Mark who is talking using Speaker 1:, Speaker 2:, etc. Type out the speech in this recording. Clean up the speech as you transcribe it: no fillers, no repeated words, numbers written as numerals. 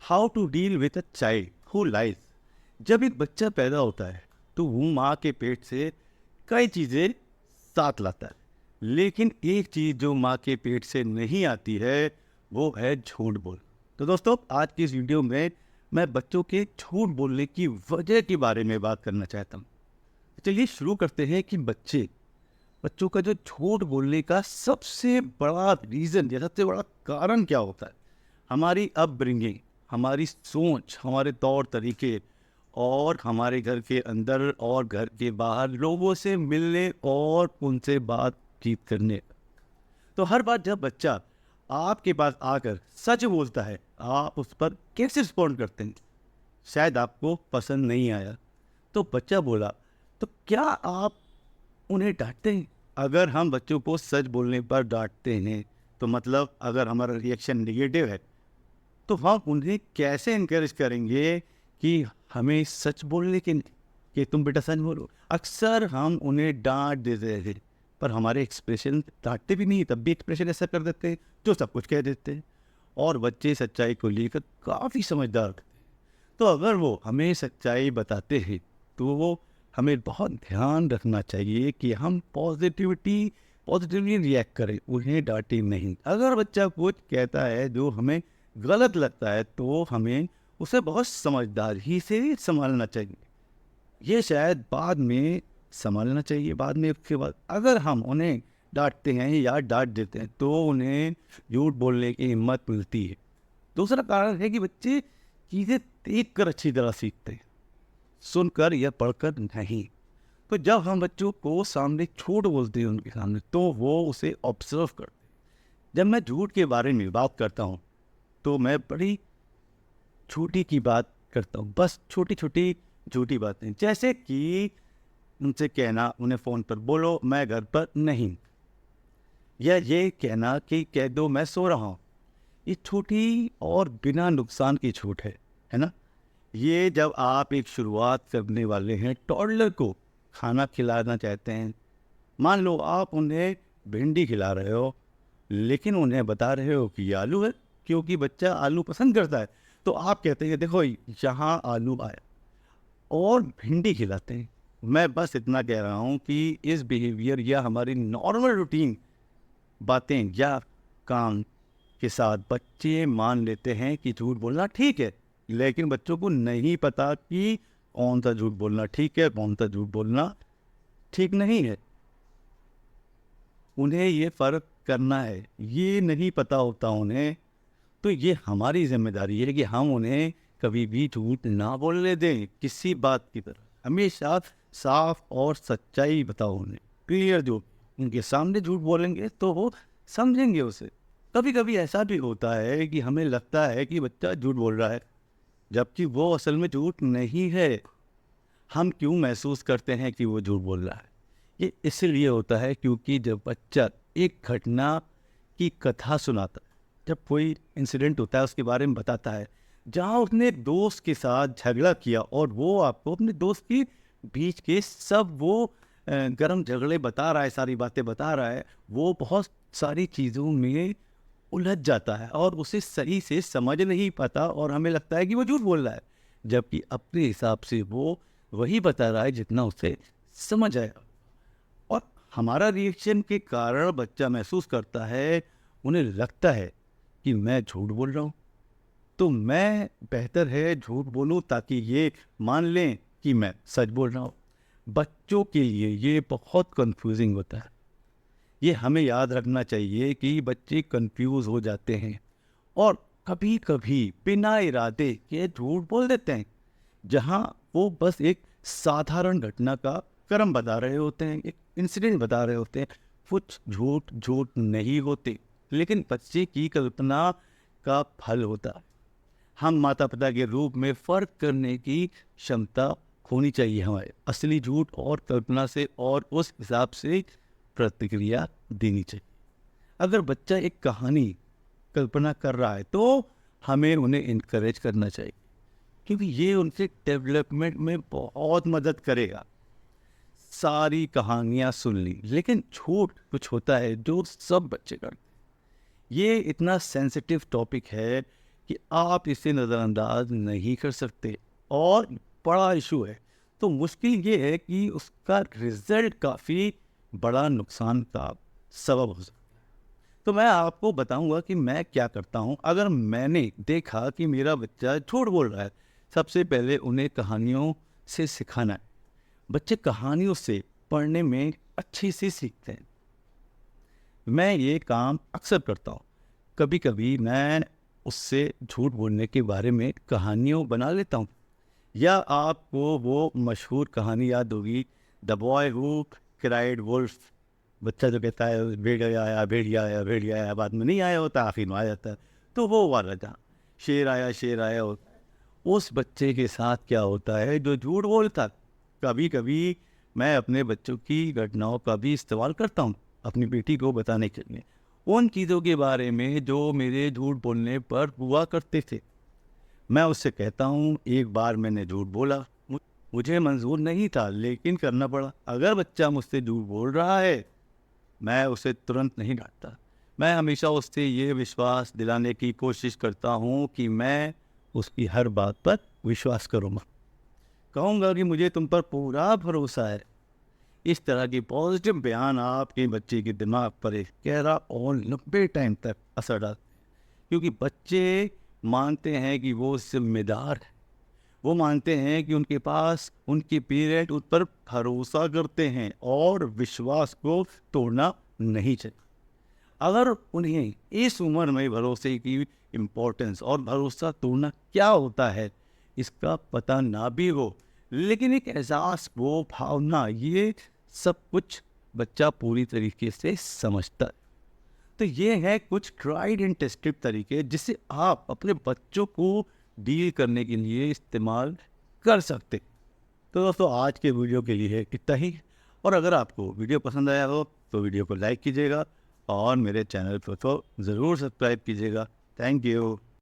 Speaker 1: How to deal with a child who lies. जब एक बच्चा पैदा होता है तो वो माँ के पेट से कई चीज़ें साथ लाता है, लेकिन एक चीज़ जो माँ के पेट से नहीं आती है वो है झूठ बोल। तो दोस्तों, आज की इस वीडियो में मैं बच्चों के झूठ बोलने की वजह के बारे में बात करना चाहता हूँ। चलिए शुरू करते हैं कि बच्चों का जो झूठ बोलने का सबसे बड़ा रीज़न या सबसे बड़ा कारण क्या होता है। हमारी अपब्रिंगिंग, हमारी सोच, हमारे तौर तरीके और हमारे घर के अंदर और घर के बाहर लोगों से मिलने और उनसे बातचीत करने। तो हर बार जब बच्चा आपके पास आकर सच बोलता है, आप उस पर कैसे रिस्पॉन्ड करते हैं? शायद आपको पसंद नहीं आया तो बच्चा बोला, तो क्या आप उन्हें डांटते हैं? अगर हम बच्चों को सच बोलने पर डांटते हैं तो मतलब अगर हमारा रिएक्शन निगेटिव है तो हम उन्हें कैसे इनकरेज करेंगे कि हमें सच बोलने के कि तुम बेटा सच बोलो। अक्सर हम उन्हें डांट देते हैं पर हमारे एक्सप्रेशन डांटते भी नहीं, तब भी एक्सप्रेशन ऐसा कर देते हैं जो सब कुछ कह देते हैं। और बच्चे सच्चाई को लेकर काफ़ी समझदार होते हैं। तो अगर वो हमें सच्चाई बताते हैं तो वो हमें बहुत ध्यान रखना चाहिए कि हम पॉजिटिवली रिएक्ट करें, उन्हें डांटें नहीं। अगर बच्चा कुछ कहता है जो हमें गलत लगता है तो हमें उसे बहुत समझदारी से संभालना चाहिए। ये शायद बाद में संभालना चाहिए, बाद में। उसके बाद अगर हम उन्हें डांटते हैं या डांट देते हैं तो उन्हें झूठ बोलने की हिम्मत मिलती है। दूसरा कारण है कि बच्चे चीज़ें देख कर अच्छी तरह सीखते हैं, सुनकर या पढ़कर नहीं। तो जब हम बच्चों को सामने झूठ बोलते हैं उनके सामने तो वो उसे ऑब्जर्व करते हैं। जब मैं झूठ के बारे में बात करता हूँ तो मैं बड़ी छोटी की बात करता हूँ, बस छोटी छोटी झूठी बातें, जैसे कि उनसे कहना उन्हें फ़ोन पर बोलो मैं घर पर नहीं, या ये कहना कि कह दो मैं सो रहा हूँ। ये छोटी और बिना नुकसान की छूट है ना? ये जब आप एक शुरुआत करने वाले हैं, टॉडलर को खाना खिलाना चाहते हैं, मान लो आप उन्हें भिंडी खिला रहे हो लेकिन उन्हें बता रहे हो कि ये आलू है क्योंकि बच्चा आलू पसंद करता है, तो आप कहते हैं देखो यहाँ आलू आया और भिंडी खिलाते हैं। मैं बस इतना कह रहा हूँ कि इस बिहेवियर या हमारी नॉर्मल रूटीन बातें या काम के साथ बच्चे मान लेते हैं कि झूठ बोलना ठीक है, लेकिन बच्चों को नहीं पता कि कौन सा झूठ बोलना ठीक है, कौन सा झूठ बोलना ठीक नहीं है। उन्हें ये फ़र्क करना है, ये नहीं पता होता उन्हें। तो ये हमारी जिम्मेदारी है कि हम उन्हें कभी भी झूठ ना बोलने दें किसी बात की तरह। हमेशा साफ और सच्चाई बताओ उन्हें, क्लियर। जो उनके सामने झूठ बोलेंगे तो वो समझेंगे उसे। कभी कभी ऐसा भी होता है कि हमें लगता है कि बच्चा झूठ बोल रहा है जबकि वो असल में झूठ नहीं है। हम क्यों महसूस करते हैं कि वो झूठ बोल रहा है? ये इसलिए होता है क्योंकि जब बच्चा एक घटना की कथा सुनाता है, जब कोई इंसिडेंट होता है उसके बारे में बताता है जहाँ उसने दोस्त के साथ झगड़ा किया और वो आपको अपने दोस्त के बीच के सब वो गरम झगड़े बता रहा है, सारी बातें बता रहा है, वो बहुत सारी चीज़ों में उलझ जाता है और उसे सही से समझ नहीं पाता और हमें लगता है कि वो झूठ बोल रहा है, जबकि अपने हिसाब से वो वही बता रहा है जितना उसे समझ आया। और हमारा रिएक्शन के कारण बच्चा महसूस करता है, उन्हें लगता है कि मैं झूठ बोल रहा हूँ, तो मैं बेहतर है झूठ बोलूँ ताकि ये मान लें कि मैं सच बोल रहा हूँ। बच्चों के लिए ये बहुत कंफ्यूजिंग होता है। ये हमें याद रखना चाहिए कि बच्चे कंफ्यूज हो जाते हैं और कभी कभी बिना इरादे के झूठ बोल देते हैं, जहाँ वो बस एक साधारण घटना का क्रम बता रहे होते हैं, एक इंसिडेंट बता रहे होते हैं। कुछ झूठ झूठ नहीं होते, लेकिन बच्चे की कल्पना का फल होता है। हम माता पिता के रूप में फर्क करने की क्षमता होनी चाहिए हमारे असली झूठ और कल्पना से, और उस हिसाब से प्रतिक्रिया देनी चाहिए। अगर बच्चा एक कहानी कल्पना कर रहा है तो हमें उन्हें इनकरेज करना चाहिए, क्योंकि ये उनके डेवलपमेंट में बहुत मदद करेगा। सारी कहानियाँ सुन ली, लेकिन झूठ कुछ होता है जो सब बच्चे करते हैं। ये इतना सेंसिटिव टॉपिक है कि आप इसे नज़रअंदाज नहीं कर सकते और बड़ा इशू है। तो मुश्किल ये है कि उसका रिजल्ट काफ़ी बड़ा नुकसान का सबब हो सकता है। तो मैं आपको बताऊंगा कि मैं क्या करता हूं अगर मैंने देखा कि मेरा बच्चा झूठ बोल रहा है। सबसे पहले उन्हें कहानियों से सिखाना है। बच्चे कहानियों से पढ़ने में अच्छे से सीखते हैं। मैं ये काम अक्सर करता हूँ। कभी कभी मैं उससे झूठ बोलने के बारे में कहानियों बना लेता हूँ। या आपको वो मशहूर कहानी याद होगी, the boy who cried wolf. बच्चा जो कहता है भेड़िया आया भेड़िया आया भेड़िया आया, बाद में नहीं आया होता, आखिर में आ जाता है। तो वो वाला जहाँ शेर आया होता है, उस बच्चे के साथ क्या होता है जो झूठ बोलता। कभी कभी मैं अपने बच्चों की घटनाओं का भी इस्तेमाल करता हूँ अपनी बेटी को बताने के लिए, उन चीज़ों के बारे में जो मेरे झूठ बोलने पर हुआ करते थे। मैं उससे कहता हूँ, एक बार मैंने झूठ बोला, मुझे मंजूर नहीं था लेकिन करना पड़ा। अगर बच्चा मुझसे झूठ बोल रहा है, मैं उसे तुरंत नहीं डांटता। मैं हमेशा उससे ये विश्वास दिलाने की कोशिश करता हूँ कि मैं उसकी हर बात पर विश्वास करूँगा। कहूँगा कि मुझे तुम पर पूरा भरोसा है। इस तरह के पॉजिटिव बयान आपके बच्चे के दिमाग पर एक गहरा और लंबे टाइम तक असर डालते हैं, क्योंकि बच्चे मानते हैं कि वो जिम्मेदार है। वो मानते हैं कि उनके पास उनके पेरेंट उन पर भरोसा करते हैं और विश्वास को तोड़ना नहीं चाहिए। अगर उन्हें इस उम्र में भरोसे की इम्पोर्टेंस और भरोसा तोड़ना क्या होता है इसका पता ना भी हो, लेकिन एक एहसास, वो भावना, ये सब कुछ बच्चा पूरी तरीके से समझता है। तो ये है कुछ ट्राइड एंड टेस्टेड तरीके जिसे आप अपने बच्चों को डील करने के लिए इस्तेमाल कर सकते। तो दोस्तों, आज के वीडियो के लिए इतना ही। और अगर आपको वीडियो पसंद आया हो तो वीडियो को लाइक कीजिएगा और मेरे चैनल को तो ज़रूर सब्सक्राइब कीजिएगा। Thank you.